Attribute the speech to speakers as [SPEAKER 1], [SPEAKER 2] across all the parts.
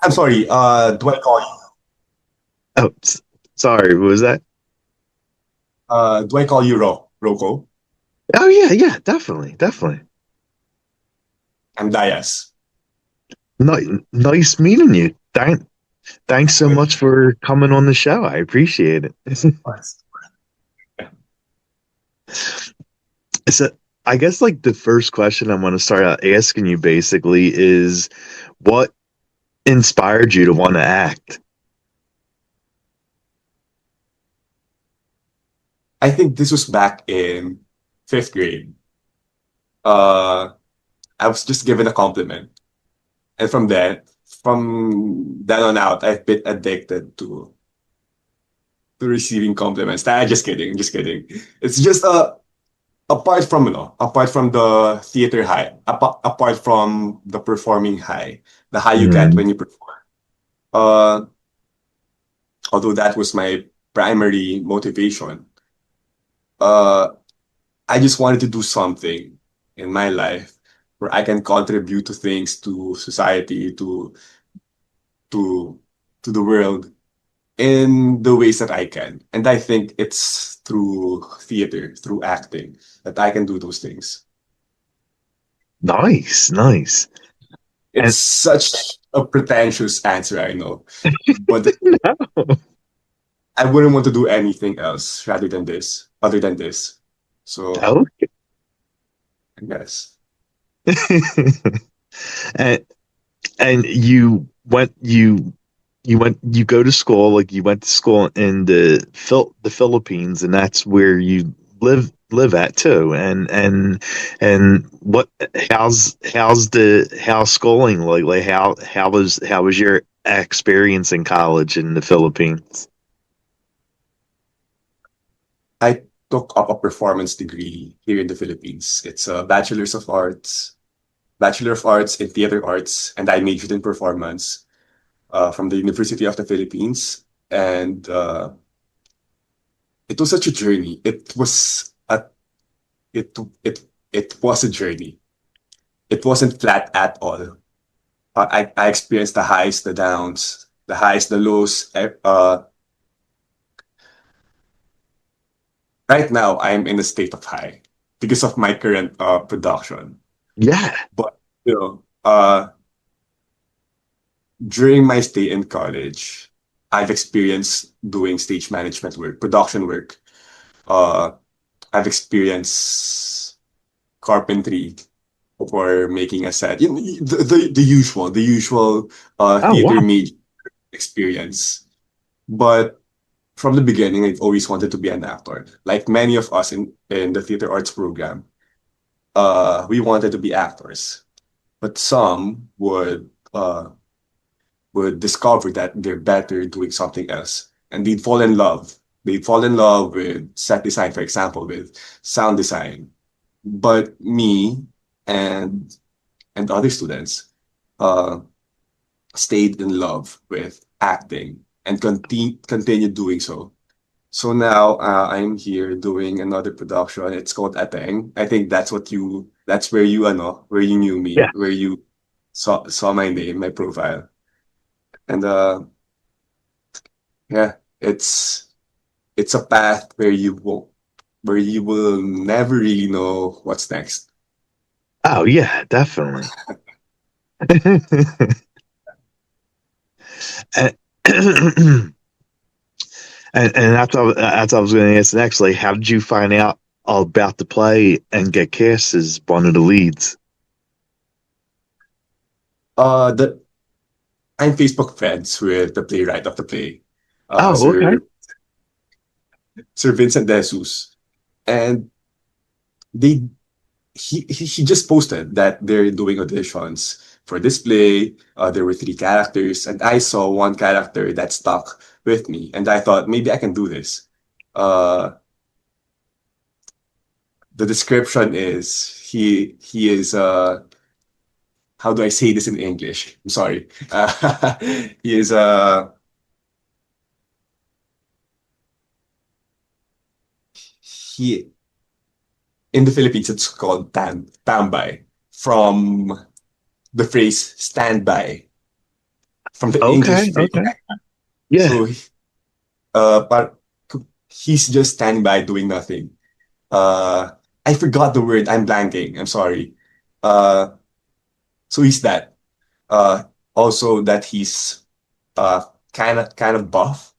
[SPEAKER 1] I'm sorry. Do I call you?
[SPEAKER 2] Oh, sorry, what was that?
[SPEAKER 1] Do I call you Rocco?
[SPEAKER 2] Oh yeah, yeah, definitely, definitely.
[SPEAKER 1] I'm Dyas.
[SPEAKER 2] Nice, nice meeting you. Thanks so much for coming on the show. I appreciate it. So, I guess like the first question I want to start out asking you basically is what inspired you to want to act?
[SPEAKER 1] I think this was back in fifth grade. Uh, I was just given a compliment, and from then on out, I've been addicted to receiving compliments. Nah, just kidding, just kidding. It's just apart from the theater high, apart from the performing high, the high you get
[SPEAKER 2] Mm,
[SPEAKER 1] when you perform. Uh, Although that was my primary motivation, uh, I just wanted to do something in my life where I can contribute to things, to society, to to the world in the ways that I can. And I think it's through theater, through acting, that I can do those things.
[SPEAKER 2] nice, nice.
[SPEAKER 1] It's
[SPEAKER 2] And
[SPEAKER 1] such a pretentious answer, I know, but I wouldn't want to do anything else rather than this, other than this. So,
[SPEAKER 2] no.
[SPEAKER 1] I guess.
[SPEAKER 2] And you go to school, like you went to school in the Philippines, and that's where you live at too. And what how's schooling like how was your experience in college in the Philippines?
[SPEAKER 1] I took up a performance degree here in the Philippines. It's a Bachelor of Arts in Theater Arts, and I majored in performance from the University of the Philippines. And it was such a journey. It it it was a journey. It wasn't flat at all. I experienced the highs, the downs, the highs, the lows. Right now, I'm in a state of high because of my current production.
[SPEAKER 2] Yeah.
[SPEAKER 1] But you know, during my stay in college, I've experienced doing stage management work, production work. Uh, I've experienced carpentry for making a set. You know, the usual
[SPEAKER 2] Oh
[SPEAKER 1] theater
[SPEAKER 2] wow.
[SPEAKER 1] major experience. But from the beginning, I've always wanted to be an actor. Like many of us in the theater arts program, we wanted to be actors. But some would discover that they're better doing something else. And they'd fall in love. They'd fall in love with set design, for example, with sound design. But me and and other students uh, stayed in love with acting and continued doing so. So now I'm here doing another production. It's called Ateng. I think that's where where you knew me,
[SPEAKER 2] Yeah.
[SPEAKER 1] where you saw my name, my profile. And yeah, it's a path where you will never really know what's next.
[SPEAKER 2] Oh yeah, definitely. And, and that's what I was going to ask next. Like, how did you find out all about the play and get cast as one of the leads?
[SPEAKER 1] The I'm Facebook friends with the playwright of the play,
[SPEAKER 2] Oh, okay.
[SPEAKER 1] Sir Vincent De Jesus, and they he just posted that they're doing auditions for this play. There were three characters, and I saw one character that stuck with me, and I thought maybe I can do this. Uh, the description is he is how do I say this in English? I'm sorry. He is he in the Philippines it's called tambay from the phrase stand by. from the
[SPEAKER 2] Okay,
[SPEAKER 1] English play.
[SPEAKER 2] okay. Yeah.
[SPEAKER 1] So but he's just standing by doing nothing. Uh, I forgot the word. I'm blanking. I'm sorry. Uh, so he's that. Also that he's uh kind of buff,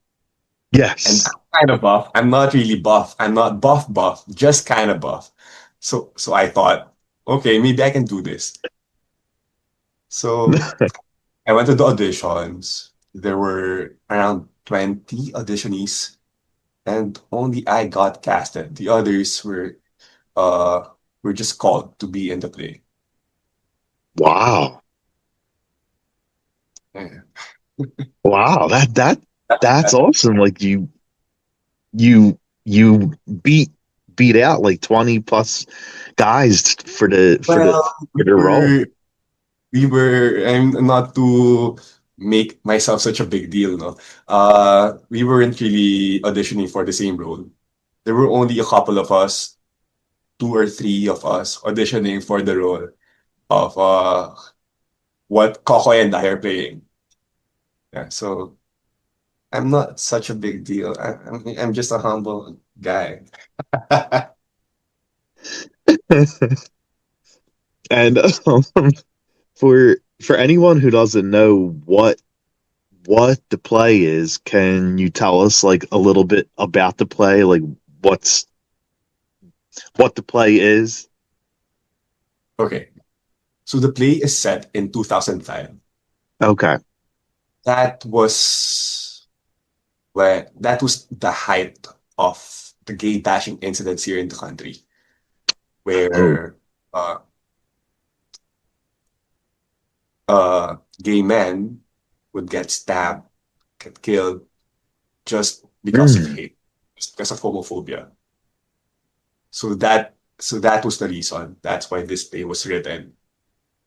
[SPEAKER 1] and
[SPEAKER 2] Yes.
[SPEAKER 1] I'm kind of buff. I'm not really buff. I'm not buff, just kind of buff. So I thought, okay, maybe I can do this. So I went to the auditions. There were around 20 auditionees, and only I got casted. The others uh were just called to be in the play.
[SPEAKER 2] Wow.
[SPEAKER 1] Yeah.
[SPEAKER 2] Wow. That's
[SPEAKER 1] That-
[SPEAKER 2] awesome. Like you beat beat out like 20 plus guys
[SPEAKER 1] well,
[SPEAKER 2] for the role.
[SPEAKER 1] I'm not to make myself such a big deal, no. We weren't really auditioning for the same role. There were only a couple of us, two or three of us auditioning for the role of what Kokoy and I are playing. Yeah, so I'm not such a big deal. I'm just a humble guy.
[SPEAKER 2] And for anyone who doesn't know what the play is, can you tell us like a little bit about the play, like what's what the play is?
[SPEAKER 1] Okay, so the play is set in 2005.
[SPEAKER 2] Okay.
[SPEAKER 1] That was that was the height of the gay bashing incidents here in the country,
[SPEAKER 2] Oh.
[SPEAKER 1] where uh, gay men would get stabbed, get killed just because of
[SPEAKER 2] Mm.
[SPEAKER 1] hate, just because of homophobia. So that was the reason. That's why this play was written.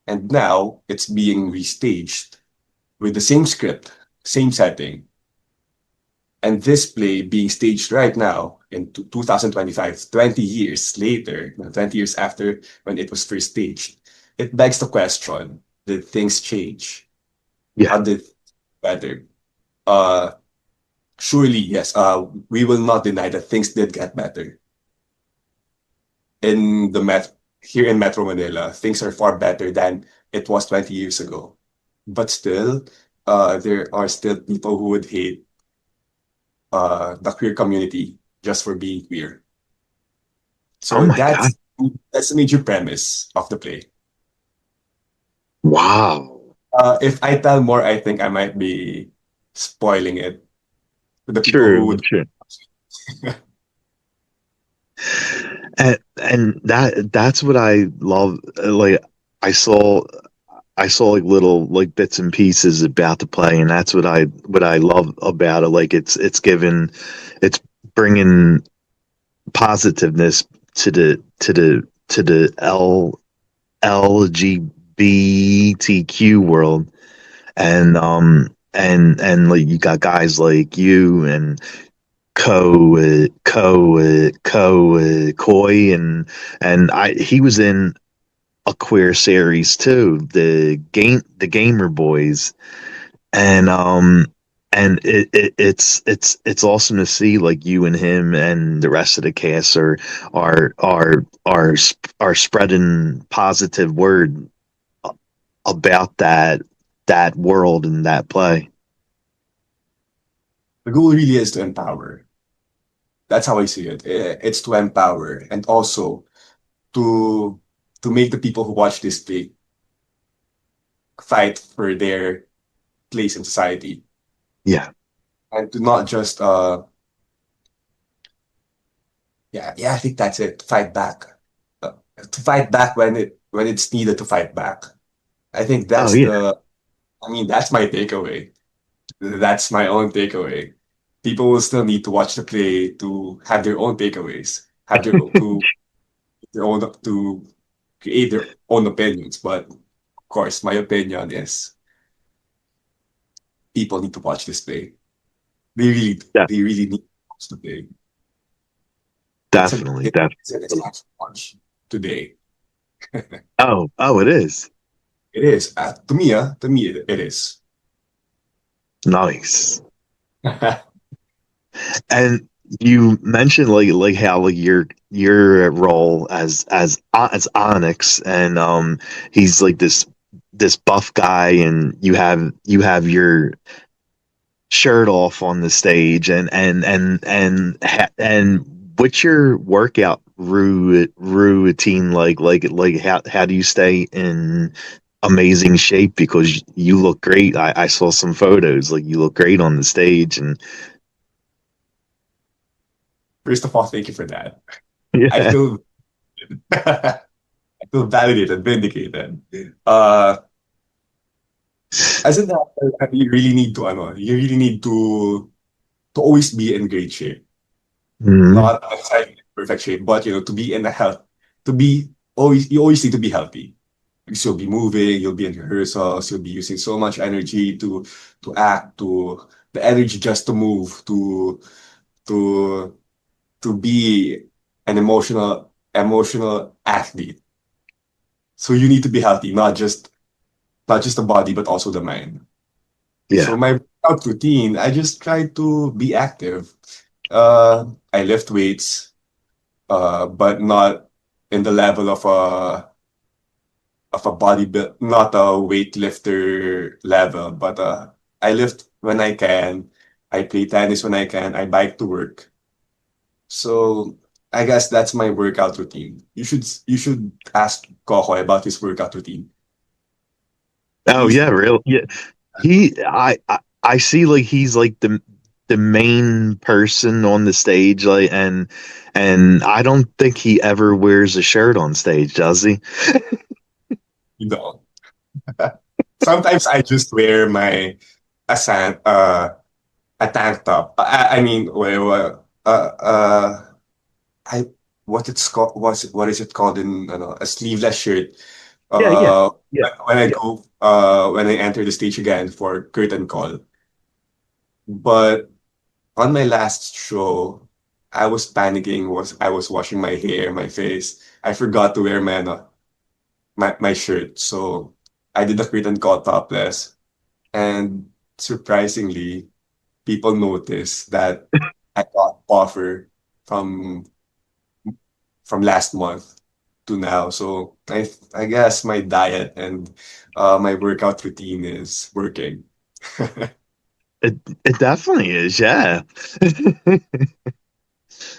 [SPEAKER 1] And now it's being restaged with the same script, same setting, and this play being staged right now in 2025, 20 years later, 20 years after when it was first staged, it begs the question, did things change?
[SPEAKER 2] Yeah.
[SPEAKER 1] How did better? Uh, Surely, yes, we will not deny that things did get better. In the here in Metro Manila, things are far better than it was 20 years ago. But still, there are still people who would hate the queer community just for being queer.
[SPEAKER 2] Oh
[SPEAKER 1] So
[SPEAKER 2] my God.
[SPEAKER 1] that's the major premise of the play.
[SPEAKER 2] Wow.
[SPEAKER 1] If I tell more, I think I might be spoiling it to the people who
[SPEAKER 2] True,
[SPEAKER 1] would.
[SPEAKER 2] true. And that's what I love. Like I saw I saw like little like bits and pieces about the play, and that's what I love about it. Like it's bringing positiveness to the LGBTQ world, and like you got guys like you and Koi, and I he was in a queer series too, the Gamer Boys, and it's awesome to see like you and him and the rest of the cast are spreading positive word about that world and that play.
[SPEAKER 1] The goal really is to empower. That's how I see it. It's to empower and also to to make the people who watch this play fight for their place in society
[SPEAKER 2] Yeah.
[SPEAKER 1] and to not just yeah, I think that's it. Fight back. To fight back when it's needed to fight back. I think
[SPEAKER 2] Oh yeah.
[SPEAKER 1] that's my takeaway. That's my own takeaway. People will still need to watch the play to have their own takeaways, have their own to create their own opinions. But of course, my opinion is people need to watch this play.
[SPEAKER 2] Yeah,
[SPEAKER 1] They really need to watch the play.
[SPEAKER 2] definitely, definitely.
[SPEAKER 1] It's an essential watch today.
[SPEAKER 2] Oh, it is.
[SPEAKER 1] It is to me, it is.
[SPEAKER 2] Nice. And you mentioned like how like your role as Onyx, and he's like this buff guy, and you have your shirt off on the stage, and what's your workout routine like how do you stay in amazing shape, because you look great. I saw some photos, like you look great on the stage, and
[SPEAKER 1] First of all, thank you for that. I
[SPEAKER 2] yeah.
[SPEAKER 1] feel I feel validated, vindicated. Uh, as in that, you really need to, you really need to always be in great shape.
[SPEAKER 2] Mhm.
[SPEAKER 1] Not outside perfect shape, but to be in the health, to be always, you always need to be healthy. Because you'll be moving, you'll be in rehearsals, you'll be using so much energy to act, to the energy just to move, to to be an emotional athlete. So you need to be healthy, not just the body, but also the mind. So
[SPEAKER 2] Yeah.
[SPEAKER 1] my workout routine, I just try to be active. I lift weights, but not in the level of a bodybuilder, not a weightlifter level, but I lift when I can. I play tennis when I can. I bike to work. So I guess that's my workout routine. You should ask Kokoy about his workout routine.
[SPEAKER 2] Oh
[SPEAKER 1] He's
[SPEAKER 2] yeah, real yeah. I see like he's like the main person on the stage, like, and I don't think he ever wears a shirt on stage, does he?
[SPEAKER 1] you know. Sometimes I just wear my a tank top. I mean, I what is it called in a sleeveless shirt.
[SPEAKER 2] Yeah, yeah,
[SPEAKER 1] Uh,
[SPEAKER 2] yeah, yeah.
[SPEAKER 1] when I enter the stage again for curtain call. But on my last show, I was panicking. Was I was washing my hair, my face. I forgot to wear my shirt, so I did the curtain call topless. And surprisingly, people noticed that I got buffer from from last month to now. So I guess my diet and my workout routine is working.
[SPEAKER 2] It it definitely is, yeah.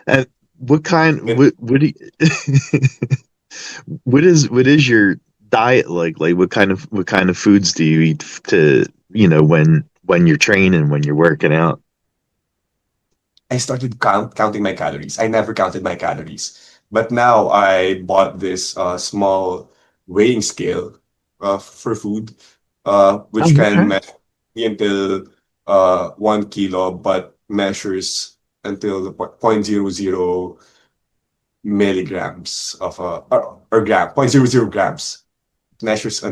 [SPEAKER 2] And what do you, what is your diet like? Like what kind of foods do you eat to, when you're training, when you're working out?
[SPEAKER 1] I started counting my calories. I never counted my calories. But now I bought this small weighing scale for food, which
[SPEAKER 2] Oh,
[SPEAKER 1] can
[SPEAKER 2] okay.
[SPEAKER 1] measure me until 1 kilo, but measures until the point zero zero milligrams or gram, point zero zero grams. Measures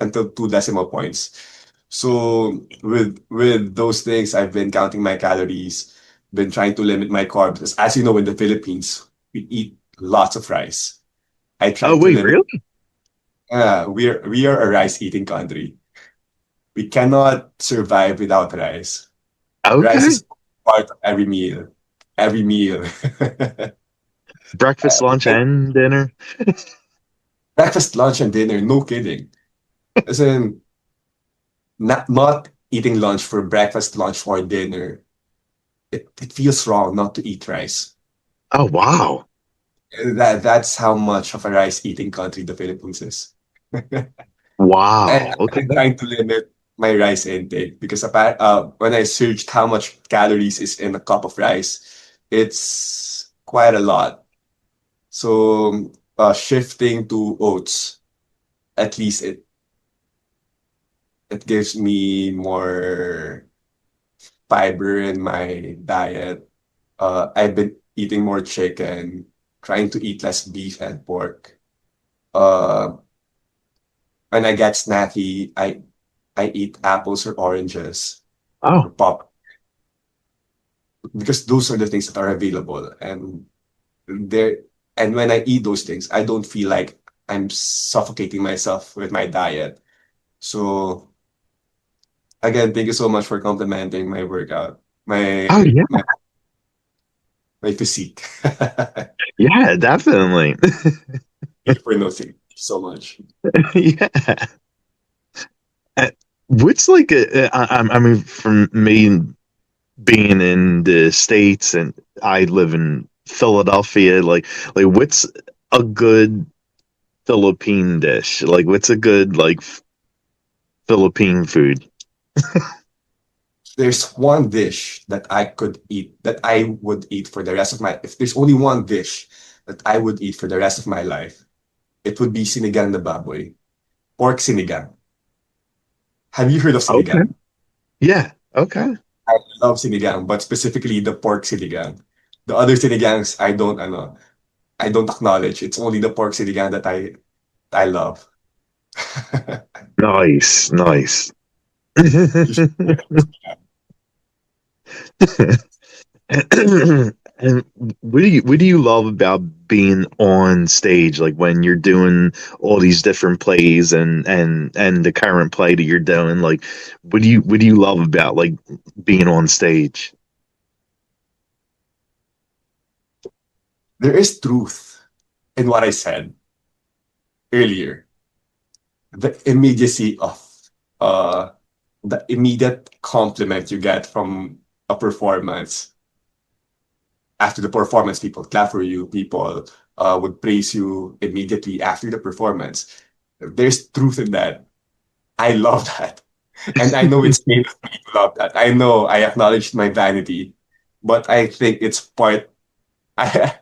[SPEAKER 1] until two decimal points. So with those things, I've been counting my calories, been trying to limit my carbs. Because as you know, in the Philippines, we eat lots of rice. I try
[SPEAKER 2] Oh
[SPEAKER 1] to
[SPEAKER 2] wait,
[SPEAKER 1] limit.
[SPEAKER 2] really?
[SPEAKER 1] We are a rice eating country. We cannot survive without rice. Rice
[SPEAKER 2] Okay.
[SPEAKER 1] is part of every meal. Every meal.
[SPEAKER 2] Breakfast, lunch, and dinner.
[SPEAKER 1] Breakfast, lunch, and dinner. No kidding. As in, not eating lunch for breakfast, lunch, or dinner. It feels wrong not to eat rice.
[SPEAKER 2] Oh wow.
[SPEAKER 1] That's how much of a rice eating country the Philippines is. And
[SPEAKER 2] Wow. Okay.
[SPEAKER 1] I'm trying to limit my rice intake because when I searched how much calories is in a cup of rice, it's quite a lot. So shifting to oats, at least it gives me more fiber in my diet. I've been eating more chicken, trying to eat less beef and pork. Uh, when I get snacky, I eat apples or oranges or
[SPEAKER 2] Oh,
[SPEAKER 1] pop because those are the things that are available. There and when I eat those things, I don't feel like I'm suffocating myself with my diet. So Again, thank you so much for complimenting my workout,
[SPEAKER 2] Oh yeah,
[SPEAKER 1] my physique.
[SPEAKER 2] yeah, definitely.
[SPEAKER 1] Thank you for noticing so much.
[SPEAKER 2] Yeah. Uh, What's like I mean, from me being in the States and I live in Philadelphia, like what's a good Philippine dish? Like what's a good like Philippine food?
[SPEAKER 1] There's one dish that I could eat, that I would eat for the rest of my, if there's only one dish that I would eat for the rest of my life, it would be sinigang na baboy, pork sinigang. Have you heard of
[SPEAKER 2] Okay.
[SPEAKER 1] sinigang?
[SPEAKER 2] Yeah. Okay.
[SPEAKER 1] I love sinigang, but specifically the pork sinigang. The other sinigangs, I don't acknowledge. It's only the pork sinigang that I love.
[SPEAKER 2] Nice. Nice. And what do you love about being on stage? Like when you're doing all these different plays and the current play that you're doing, like what do you love about like being on stage?
[SPEAKER 1] There is truth in what I said earlier. The immediacy of uh the immediate compliment you get from a performance. After the performance, people clap for you, people would praise you immediately after the performance. There's truth in that. I love that. And I know it's painful for me to love that. I know I acknowledged my vanity, but I think it's part I,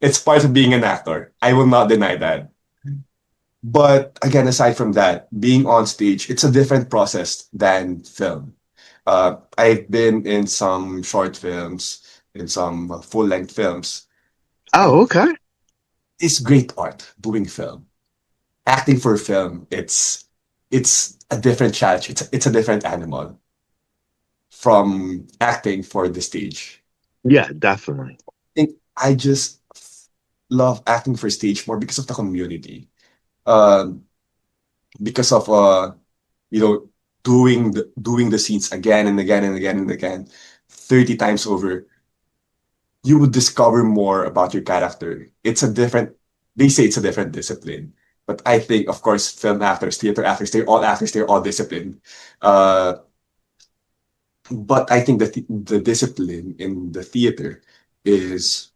[SPEAKER 1] it's part of being an actor. I will not deny that. But again, aside from that, being on stage, it's a different process than film. I've been in some short films, in some full-length films,
[SPEAKER 2] Oh,
[SPEAKER 1] and
[SPEAKER 2] okay.
[SPEAKER 1] it's great art doing film. Acting for film, it's a different challenge. It's a different animal from acting for the stage.
[SPEAKER 2] Yeah, definitely.
[SPEAKER 1] I think I just love acting for stage more because of the community. Um, because of you know, doing the scenes again and again and again and again, 30 times over, you would discover more about your character. It's a different, they say it's a different discipline. But I think, of course, film actors, theater actors, they're all disciplined. Uh, but I think that the discipline in the theater is,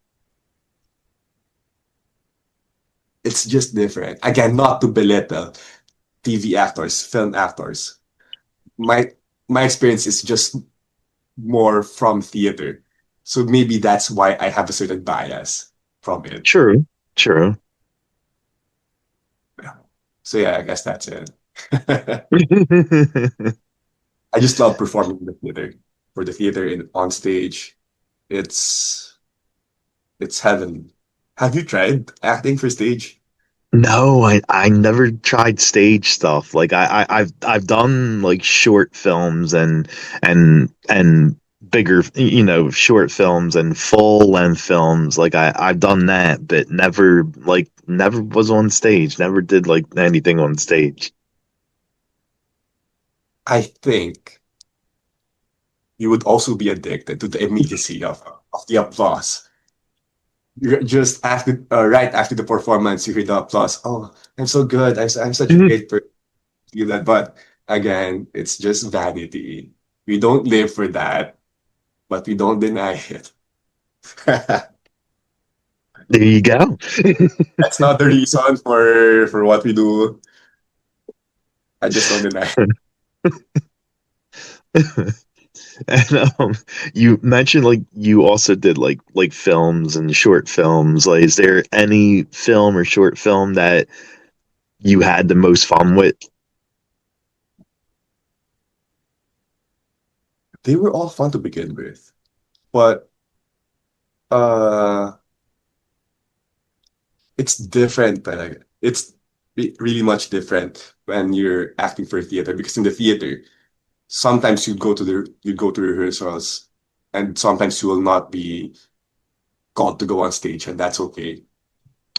[SPEAKER 1] it's just different. Again, not to belittle TV actors, film actors. My my experience is just more from theater. So maybe that's why I have a certain bias from it.
[SPEAKER 2] True. True.
[SPEAKER 1] Yeah. So yeah, I guess that's it. I just love performing in the theater. For the theater in on stage, it's it's heaven. Have you tried acting for stage?
[SPEAKER 2] No, I never tried stage stuff. Like I've done like short films and bigger, short films and full length films. Like I've done that, but never was on stage. Never did like anything on stage.
[SPEAKER 1] I think you would also be addicted to the immediacy of the applause. You're just after right after the performance, you hear the applause. Oh, I'm so good. I'm such a great person. You that, but again, it's just vanity. We don't live for that, but we don't deny it.
[SPEAKER 2] There you go.
[SPEAKER 1] That's not the reason for what we do. I just don't deny it.
[SPEAKER 2] And you mentioned like you also did like films and short films. Like, is there any film or short film that you had the most fun with?
[SPEAKER 1] They were all fun to begin with, but uh, it's different. It's really much different when you're acting for theater because in the theater, sometimes you go to rehearsals, and sometimes you will not be called to go on stage, and that's okay.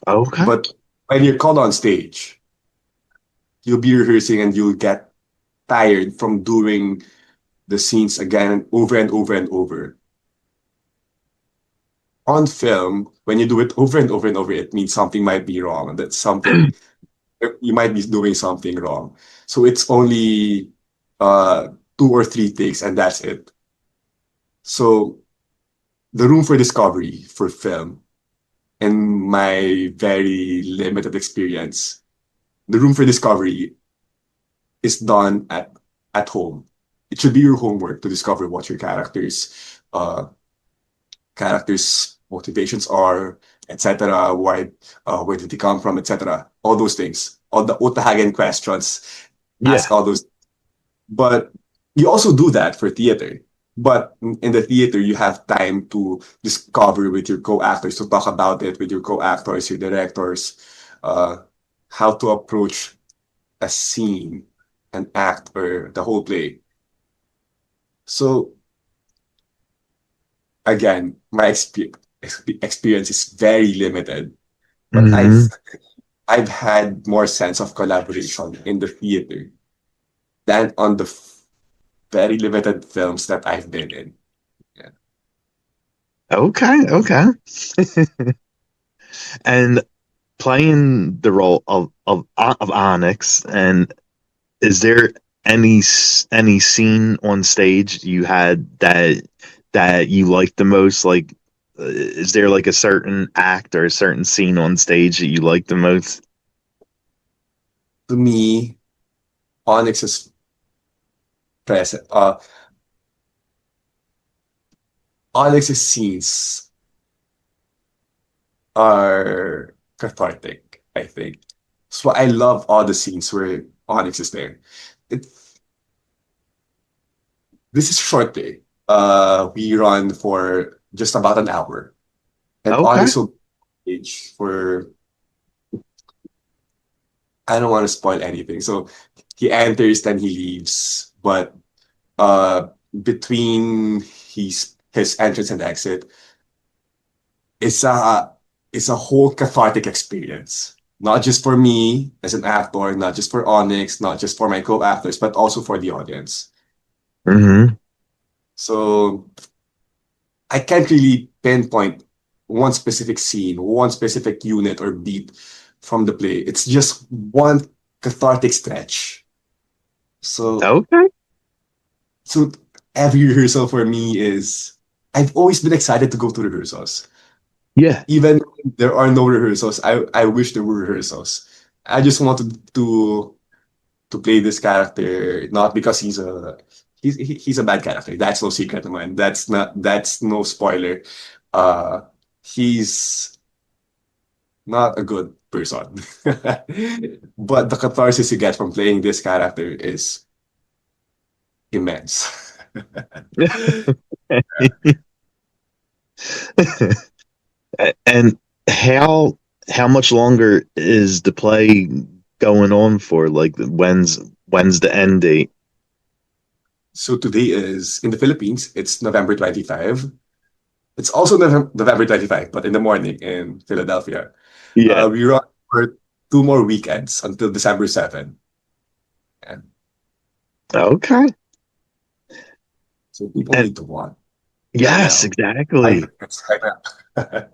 [SPEAKER 2] Okay.
[SPEAKER 1] But when you're called on stage, you'll be rehearsing and you'll get tired from doing. the scenes again over and over and over. On film, when you do it over and over and over, it means something might be wrong. That something you might be doing something wrong. So it's only uh, two or three takes, and that's it. So the room for discovery for film, in my very limited experience, the room for discovery is done at home. It should be your homework to discover what your characters' motivations are, etc. Where did they come from, etc. All those things, all the Utahagen questions,
[SPEAKER 2] Yeah.
[SPEAKER 1] ask all those. But you also do that for theater. But in the theater, you have time to discover with your co-actors, to talk about it with your co-actors, your directors, uh, how to approach a scene, an act, or the whole play. So again, my experience is very limited, but
[SPEAKER 2] Hmm.
[SPEAKER 1] I've had more sense of collaboration in the theater than on the very limited films that I've been in. Yeah.
[SPEAKER 2] Okay, okay. And playing the role of Onyx, and is there any scene on stage you had that you liked the most? Like, is there like a certain act or a certain scene on stage that you like the most?
[SPEAKER 1] To me, Onyx's present, Alex's scenes are cathartic, I think. So I love all the scenes where Onyx is there. It, this is a short day. We run for just about an hour. And
[SPEAKER 2] Okay,
[SPEAKER 1] Onyx will age for, I don't want to spoil anything. So he enters, then he leaves. But uh, between his entrance and exit, it's a it's a whole cathartic experience. Not just for me as an actor, not just for Onyx, not just for my co-actors, but also for the audience.
[SPEAKER 2] hmm,
[SPEAKER 1] So I can't really pinpoint one specific scene, one specific unit or beat from the play. It's just one cathartic stretch. So
[SPEAKER 2] okay,
[SPEAKER 1] so every rehearsal for me is I've always been excited to go to rehearsals.
[SPEAKER 2] yeah,
[SPEAKER 1] Even when there are no rehearsals, I wish there were rehearsals. I just wanted to play this character, not because he's a bad character. That's no secret of mine. That's no spoiler. Uh, he's not a good person. But the catharsis you get from playing this character is immense.
[SPEAKER 2] and how much longer is the play going on for? Like, when's the end date?
[SPEAKER 1] So today is in the Philippines, it's November 25. It's also November 25, but in the morning in Philadelphia.
[SPEAKER 2] Yeah.
[SPEAKER 1] We run for two more weekends until December 7. And
[SPEAKER 2] Okay.
[SPEAKER 1] so people
[SPEAKER 2] And
[SPEAKER 1] need to watch right
[SPEAKER 2] yes,
[SPEAKER 1] now. I
[SPEAKER 2] exactly.
[SPEAKER 1] it's right now.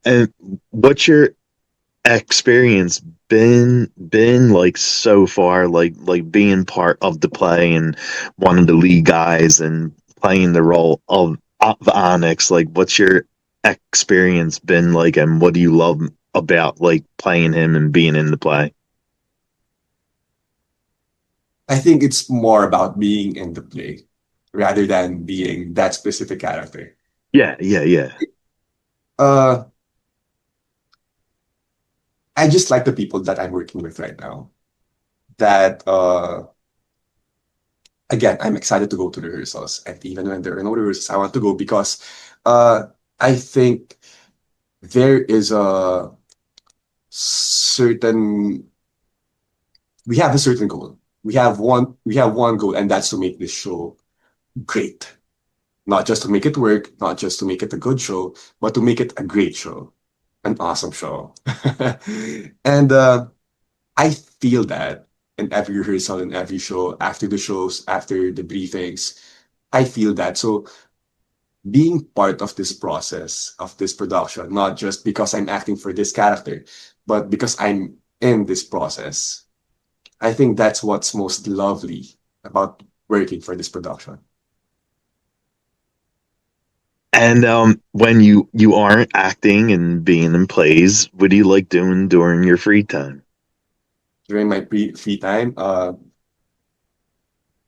[SPEAKER 2] And what's your experience been like so far, like being part of the play and one of the lead guys and playing the role of Onyx? Like, what's your experience been like, and what do you love about like playing him and being in the play?
[SPEAKER 1] I think it's more about being in the play rather than being that specific character.
[SPEAKER 2] Yeah, yeah, yeah.
[SPEAKER 1] Uh, I just like the people that I'm working with right now. That again, I'm excited to go to the rehearsals, and even when there are no rehearsals, I want to go because uh, I think there is a certain we have a certain goal. We have one goal, and that's to make this show great. Not just to make it work, not just to make it a good show, but to make it a great show, an awesome show. And I feel that. in every rehearsal, in every show, after the shows, after the briefings. I feel that. So being part of this process, of this production, not just because I'm acting for this character, but because I'm in this process, I think that's what's most lovely about working for this production.
[SPEAKER 2] And when you aren't acting and being in plays, what do you like doing during your free time?
[SPEAKER 1] During my free time,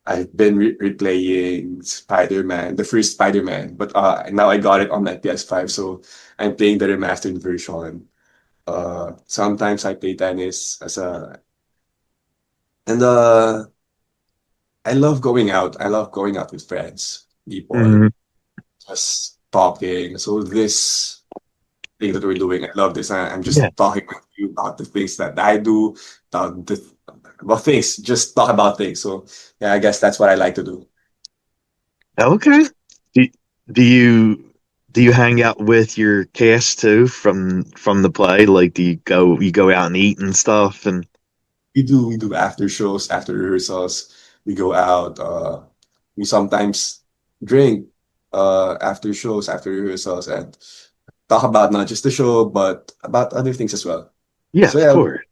[SPEAKER 1] I've been replaying Spider-Man, the first Spider-Man, but now I got it on my PS5, so I'm playing the remastered version. Sometimes I play tennis as a, and I love going out. I love going out with friends, people,
[SPEAKER 2] Mhm.
[SPEAKER 1] just talking. So this thing that we're doing, I love this. I'm
[SPEAKER 2] Yeah.
[SPEAKER 1] just talking with you about the things that I do, about about things, just talk about things. So yeah, I guess that's what I like to do.
[SPEAKER 2] Okay. Do, do you do you hang out with your cast too from the play? Like, do you go out and eat and stuff? And
[SPEAKER 1] We do after shows, after rehearsals. We go out. We sometimes drink after shows, after rehearsals, and talk about not just the show, but about other things as well.
[SPEAKER 2] yeah,
[SPEAKER 1] So
[SPEAKER 2] of
[SPEAKER 1] yeah,
[SPEAKER 2] course.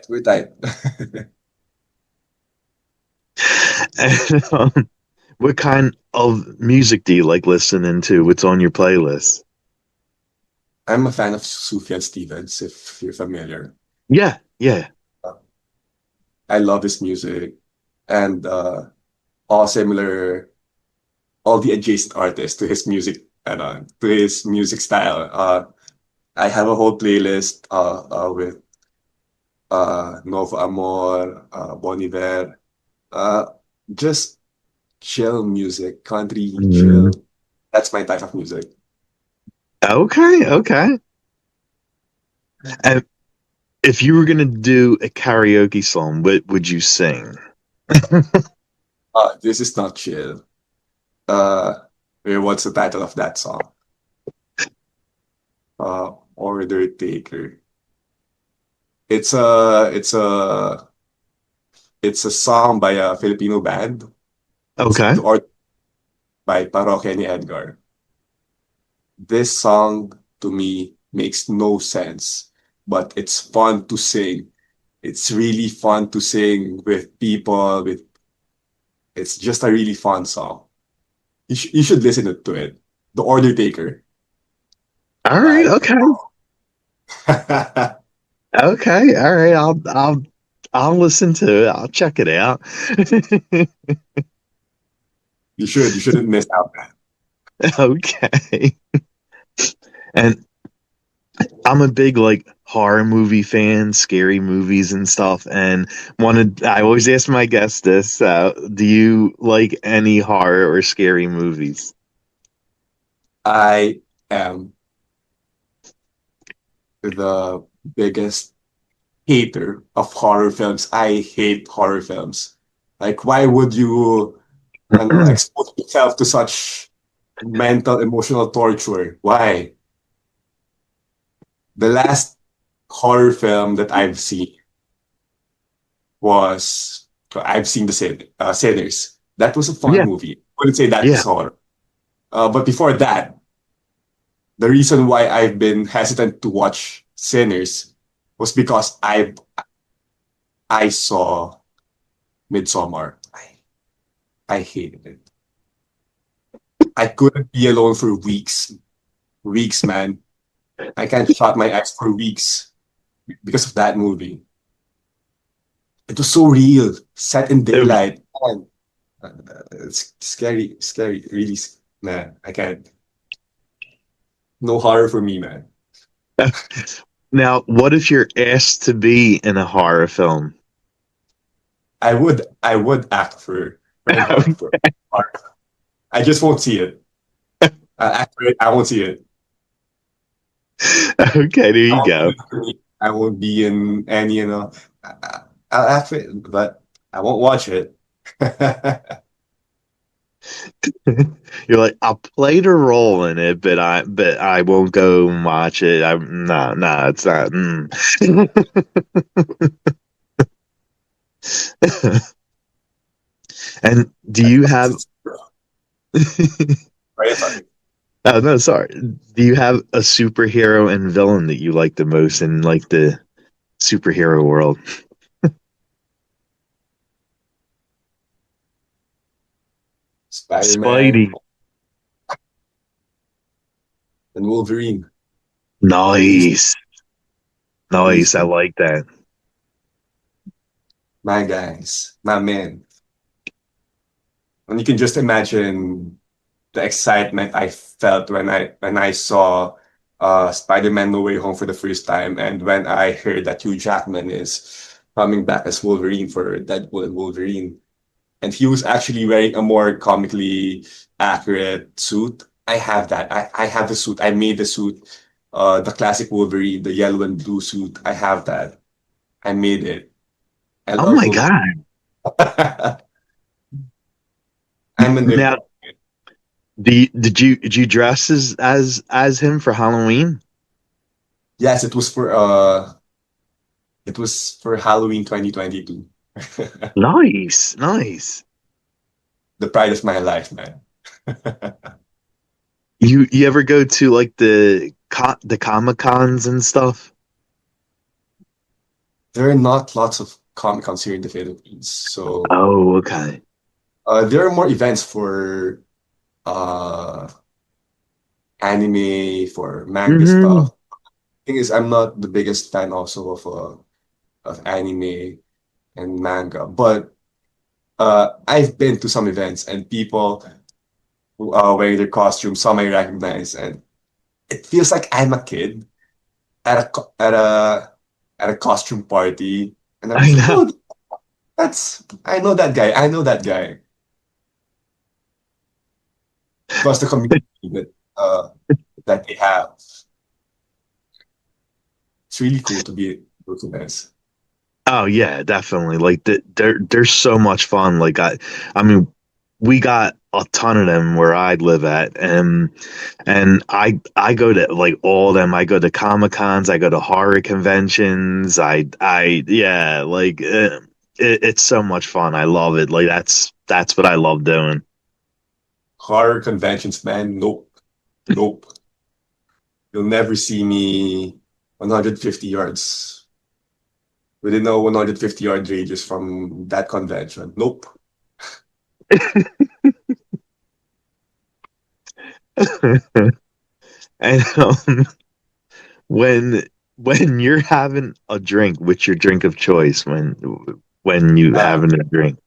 [SPEAKER 1] we're tight.
[SPEAKER 2] And, what kind of music do you like listening to? What's on your playlist?
[SPEAKER 1] I'm a fan of Sufjan Stevens, if you're familiar.
[SPEAKER 2] Yeah, yeah.
[SPEAKER 1] Uh, I love his music and all similar, all the adjacent artists to his music and to his music style. I have a whole playlist with Novo Amor, Bon Iver, uh, just chill music, country
[SPEAKER 2] Mm.
[SPEAKER 1] chill. That's my type of music.
[SPEAKER 2] Okay, okay. And if you were gonna do a karaoke song, what would you sing?
[SPEAKER 1] This is not chill. Uh, what's the title of that song? Order Taker. It's a song by a Filipino band. It's
[SPEAKER 2] Okay.
[SPEAKER 1] the or by Parokya ni Edgar. This song to me makes no sense, but it's fun to sing. It's really fun to sing with people. With it's just a really fun song. You should listen to it. The Order Taker
[SPEAKER 2] All right,
[SPEAKER 1] by
[SPEAKER 2] okay. Okay, all right. I'll listen to it. I'll check it out.
[SPEAKER 1] You shouldn't miss out, man.
[SPEAKER 2] Okay. And I'm a big like horror movie fan, scary movies and stuff. And I always ask my guests this, do you like any horror or scary movies?
[SPEAKER 1] I am the biggest hater of horror films. I hate horror films. Like, why would you, expose yourself to such mental, emotional torture? Why? The last horror film that I've seen Sinners. That was a fun
[SPEAKER 2] Yeah,
[SPEAKER 1] movie. I wouldn't say that
[SPEAKER 2] yeah.
[SPEAKER 1] is horror. But before that, the reason why I've been hesitant to watch Sinners was because I saw Midsommar. I hated it. I couldn't be alone for weeks. Weeks, man. I can't shut my eyes for weeks because of that movie. It was so real, set in
[SPEAKER 2] It
[SPEAKER 1] daylight. Man, it's scary, scary. Really, man. I can't. No horror for me, man.
[SPEAKER 2] was- Now, what if you're asked to be in a horror film?
[SPEAKER 1] I would act for an horror for horror. I just won't see it. Act for it. I won't see it.
[SPEAKER 2] Okay, there
[SPEAKER 1] I
[SPEAKER 2] you
[SPEAKER 1] won't
[SPEAKER 2] go.
[SPEAKER 1] I won't be in any, I'll act for it, but I won't watch it.
[SPEAKER 2] You're like, I'll play the role in it, but I won't go and watch it. No, no, it's not. Mm. And do
[SPEAKER 1] As
[SPEAKER 2] you
[SPEAKER 1] long as
[SPEAKER 2] have
[SPEAKER 1] it's right, sorry.
[SPEAKER 2] oh no, sorry. Do you have a superhero and villain that you like the most in like the superhero world?
[SPEAKER 1] Spider-Man
[SPEAKER 2] Spidey.
[SPEAKER 1] and Wolverine. These
[SPEAKER 2] Nice.
[SPEAKER 1] these
[SPEAKER 2] Nice. I
[SPEAKER 1] two,
[SPEAKER 2] like that.
[SPEAKER 1] my guys, my man. And you can just imagine the excitement I felt when I saw Spider-Man No Way Home for the first time, and when I heard that Hugh Jackman is coming back as Wolverine for Deadpool and Wolverine, and he was actually wearing a more comically accurate suit. I have that. I have the suit. I made the suit. The classic Wolverine, the yellow and blue suit. I have that. I made it. I
[SPEAKER 2] Oh
[SPEAKER 1] love
[SPEAKER 2] my
[SPEAKER 1] Wolverine.
[SPEAKER 2] God.
[SPEAKER 1] I'm a nerd.
[SPEAKER 2] Now, did you dress as him for Halloween?
[SPEAKER 1] Yes, it was for Halloween 2022.
[SPEAKER 2] Nice. Nice.
[SPEAKER 1] The pride of my life, man.
[SPEAKER 2] You ever go to like the Comic Cons and stuff?
[SPEAKER 1] There are not lots of Comic Cons here in the Philippines, so
[SPEAKER 2] Oh, okay.
[SPEAKER 1] there are more events for uh anime, for manga
[SPEAKER 2] Hmm.
[SPEAKER 1] stuff. Thing is, I'm not the biggest fan also of anime and manga, but I've been to some events and people who are wearing their costumes, some I recognize, and it feels like I'm a kid at a costume party, and I
[SPEAKER 2] I
[SPEAKER 1] was like,
[SPEAKER 2] know.
[SPEAKER 1] oh, that's I know that guy. I know that guy. Plus the community that that they have. It's really cool to be able to this.
[SPEAKER 2] Oh yeah, definitely. Like they're so much fun. Like I mean, we got a ton of them where I live at, and I go to like all of them. I go to Comic Cons. I go to horror conventions. I yeah, like it's so much fun. I love it. Like that's what I love doing.
[SPEAKER 1] Horror conventions, man. Nope. Nope. You'll never see me 150 yards within a 150-yard radius from that convention. Nope.
[SPEAKER 2] And when when you're having a drink, what's your drink of choice when you
[SPEAKER 1] Uh,
[SPEAKER 2] having a drink?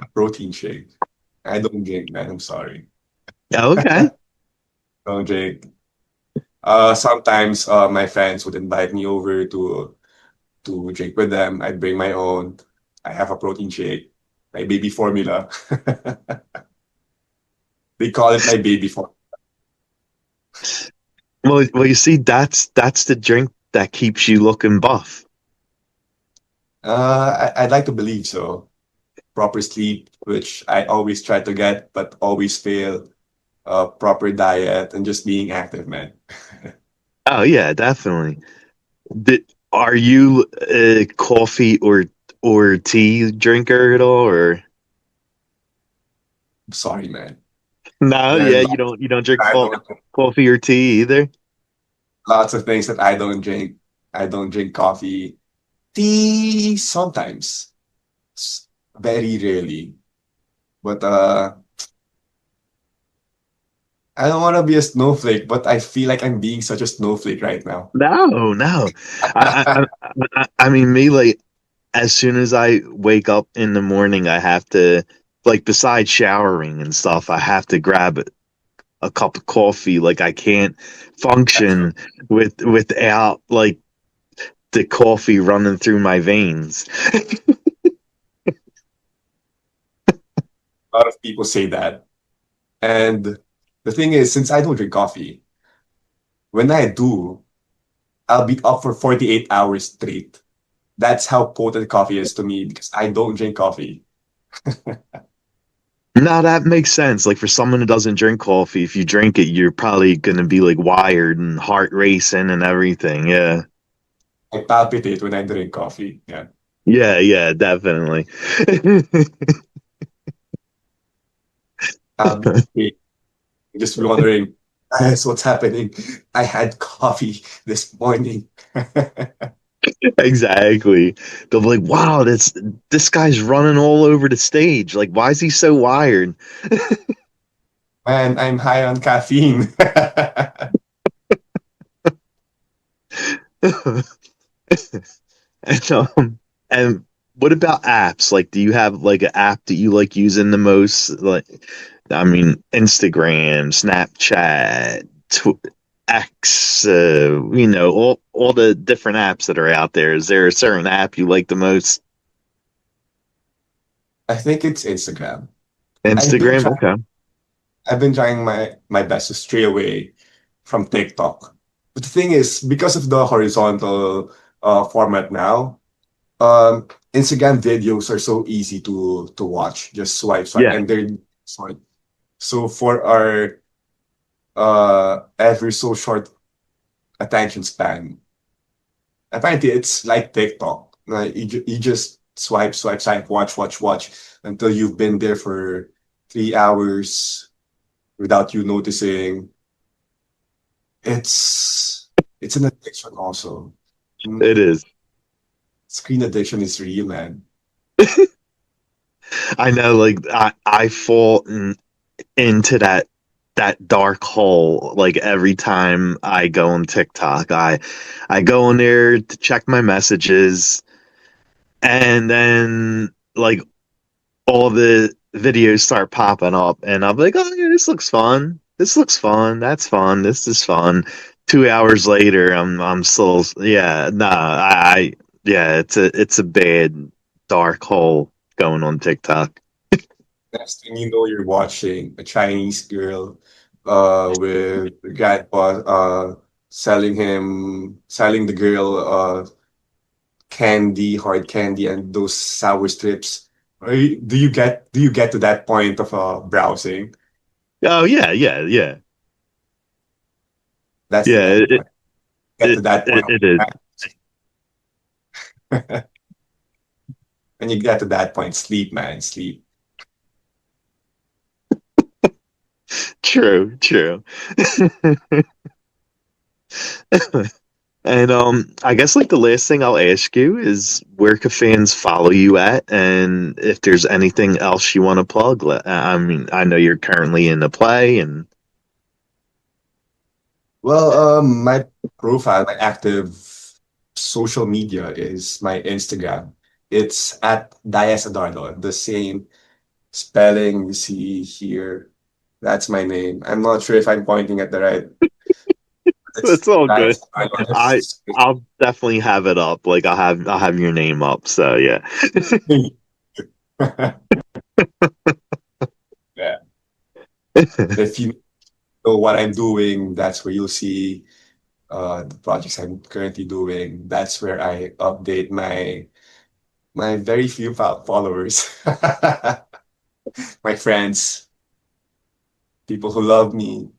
[SPEAKER 1] a protein shake. I don't drink, man. I'm sorry.
[SPEAKER 2] Yeah, okay.
[SPEAKER 1] Don't drink. Sometimes my friends would invite me over to drink with them. I'd bring my own. I have a protein shake, my baby formula. They call it my baby formula.
[SPEAKER 2] Well, you see, that's the drink that keeps you looking buff.
[SPEAKER 1] I'd like to believe so. Proper sleep, which I always try to get, but always fail. Proper diet and just being active, man.
[SPEAKER 2] Oh yeah, definitely. Are you a coffee or tea drinker at all, or
[SPEAKER 1] Sorry, man.
[SPEAKER 2] no?
[SPEAKER 1] There are
[SPEAKER 2] Yeah, you don't drink
[SPEAKER 1] I don't
[SPEAKER 2] coffee or tea either.
[SPEAKER 1] lots of things that I don't drink. I don't drink coffee. Tea sometimes. Very rarely. But I don't want to be a snowflake, but I feel like I'm being such a snowflake right now.
[SPEAKER 2] No, no. I mean, me like as soon as I wake up in the morning, I have to like besides showering and stuff, I have to grab a cup of coffee. Like I can't
[SPEAKER 1] That's true.
[SPEAKER 2] function without like the coffee running through my veins.
[SPEAKER 1] A lot of people say that. And the thing is, since I don't drink coffee, when I do, I'll be up for 48 hours straight. That's how potent coffee is to me because I don't drink coffee.
[SPEAKER 2] Now that makes sense. Like for someone who doesn't drink coffee, if you drink it, you're probably gonna be like wired and heart racing and everything. Yeah.
[SPEAKER 1] I palpitate when I drink coffee. Yeah.
[SPEAKER 2] Yeah, yeah, definitely.
[SPEAKER 1] Okay, just wondering, that's what's happening. I had coffee this morning.
[SPEAKER 2] Exactly. They'll be like, wow, this guy's running all over the stage. Like, why is he so wired?
[SPEAKER 1] Man, I'm high on caffeine.
[SPEAKER 2] And and what about apps? Like, do you have like an app that you like using the most? Like, I mean, Instagram, Snapchat, X, all the different apps that are out there. Is there a certain app you like the most?
[SPEAKER 1] I think it's Instagram. I've been
[SPEAKER 2] Instagram?
[SPEAKER 1] trying
[SPEAKER 2] Okay.
[SPEAKER 1] I've been trying my best to stray away from TikTok. But the thing is, because of the horizontal format now, Instagram videos are so easy to watch. Just swipe, swipe,
[SPEAKER 2] Yeah,
[SPEAKER 1] and they're short. So for our ever so short attention span, apparently it's like TikTok. Like you just swipe, swipe, swipe, watch, watch, watch until you've been there for 3 hours without you noticing. It's an addiction also.
[SPEAKER 2] it
[SPEAKER 1] Mm,
[SPEAKER 2] is.
[SPEAKER 1] screen addiction is real, man.
[SPEAKER 2] I know, like I fall into that dark hole like every time I go on TikTok. I go on there to check my messages and then like all the videos start popping up and I'm like, "Oh, yeah, this looks fun. This looks fun. That's fun. This is fun." 2 hours later, I'm still yeah, nah, yeah, it's a bad dark hole going on TikTok.
[SPEAKER 1] Next thing you know, you're watching a Chinese girl with the grandpa selling the girl candy, hard candy, and those sour strips. Do you get to that point of browsing?
[SPEAKER 2] Oh yeah, yeah, yeah.
[SPEAKER 1] That's the
[SPEAKER 2] Yeah,
[SPEAKER 1] end point. Get to that point.
[SPEAKER 2] it is.
[SPEAKER 1] When you get to that point, sleep, man, sleep.
[SPEAKER 2] True, true. And I guess like the last thing I'll ask you is where can fans follow you at, and if there's anything else you want to plug. I mean, I know you're currently in the play, and
[SPEAKER 1] Well, my profile, my active social media is my Instagram. It's at Dyas Adarlo, the same spelling you see here. That's my name. I'm not sure if I'm pointing at the right. It's
[SPEAKER 2] it's all good.
[SPEAKER 1] Dyas Adarlo.
[SPEAKER 2] I I'll definitely have it up. Like I'll have your name up. So yeah.
[SPEAKER 1] Yeah. If you know what I'm doing, that's where you'll see the projects I'm currently doing. That's where I update my very few followers, my friends, people who love me.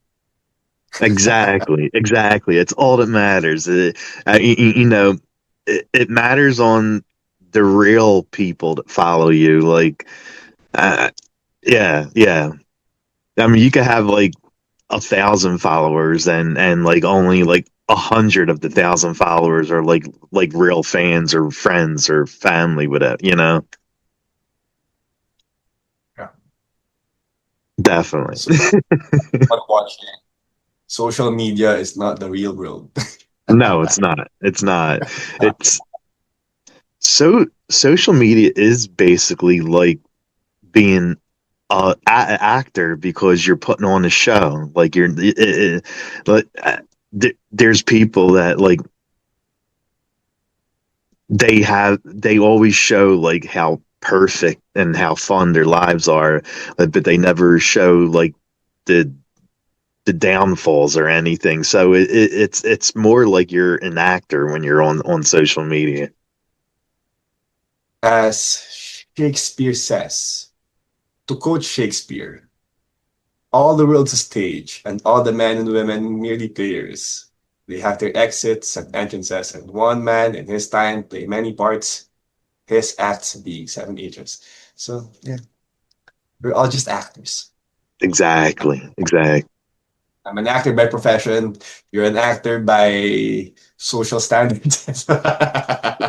[SPEAKER 2] Exactly, exactly. It's all that matters. It matters on the real people that follow you. Like, uh, yeah, yeah. I mean, you could have like 1,000 followers, and like only like 100 of the 1,000 followers are like real fans or friends or family with it.
[SPEAKER 1] Yeah.
[SPEAKER 2] Definitely.
[SPEAKER 1] So, but watching social media is not the real world.
[SPEAKER 2] No, it's not. It's not. It's social media is basically like being actor because you're putting on a show. Like like there's people that like they always show like how perfect and how fun their lives are, but they never show like the the downfalls or anything. So it's more like you're an actor when you're on social media.
[SPEAKER 1] As Shakespeare says, to quote Shakespeare, all the world's a stage, and all the men and women merely players. They have their exits and entrances, and one man in his time play many parts. his acts being 7 ages. So yeah, we're all just actors.
[SPEAKER 2] Exactly. Exactly.
[SPEAKER 1] I'm an actor by profession. You're an actor by social standards.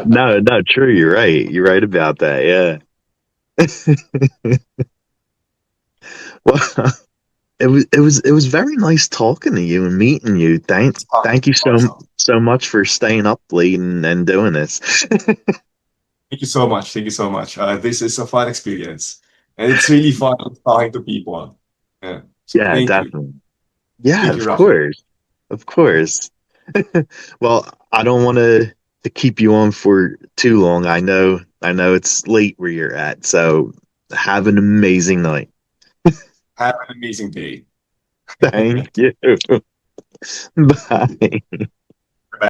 [SPEAKER 2] No, no, true. You're right. You're right about that. Yeah. Well, it was very nice talking to you and meeting you. Thank you
[SPEAKER 1] Awesome.
[SPEAKER 2] so much for staying up late and doing this.
[SPEAKER 1] Thank you so much. Thank you so much. This is a fun experience, and it's really fun talking to people. Yeah. So
[SPEAKER 2] Yeah,
[SPEAKER 1] thank you.
[SPEAKER 2] definitely. Yeah,
[SPEAKER 1] Thank you,
[SPEAKER 2] of
[SPEAKER 1] Russell.
[SPEAKER 2] course. Of course. Well, I don't want to keep you on for too long. I know it's late where you're at. So have an amazing night.
[SPEAKER 1] Have an amazing day.
[SPEAKER 2] Thank you. Bye.